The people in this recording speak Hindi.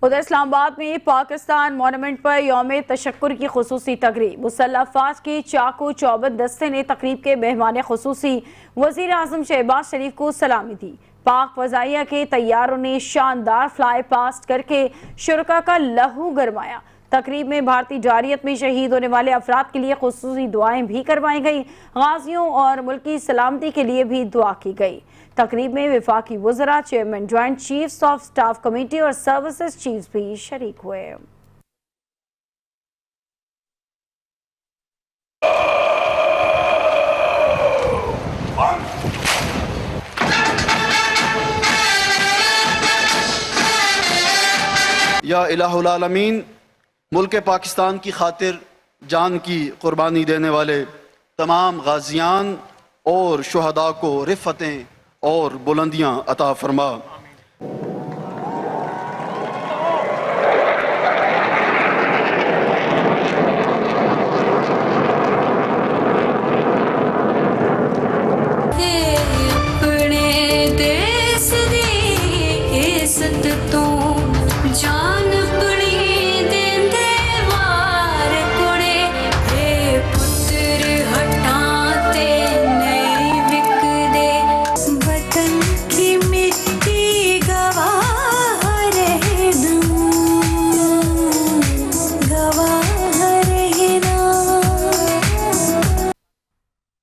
उधर इस्लामाबाद में पाकिस्तान मोनूमेंट पर यौम तशक्कुर की खुसूसी तकरीब। मुसल्लह अफवाज के चाकू चौबंद दस्ते ने तकरीब के मेहमान खुसूसी वज़ीर आज़म शहबाज शरीफ को सलामी दी। पाक फजाइया के तैयारों ने शानदार फ्लाई पास्ट करके शुरका का लहू गरमाया। तकरीब में भारतीय जारियत में शहीद होने वाले अफराद के लिए खुसूसी दुआएं भी करवाई गई। गाजियों और मुल्क की सलामती के लिए भी दुआ की गई। तकरीब में वफाकी वज़रा, chairman, joint chiefs of staff committee और सर्विसेज चीफ्स भी शरीक हुए। या इलाहुल आलमीन, मुल्क पाकिस्तान की खातिर जान की कुर्बानी देने वाले तमाम गाजियान और शुहदा को रिफ़तें और बुलंदियां अता फरमा। अपने देश दी इज्जत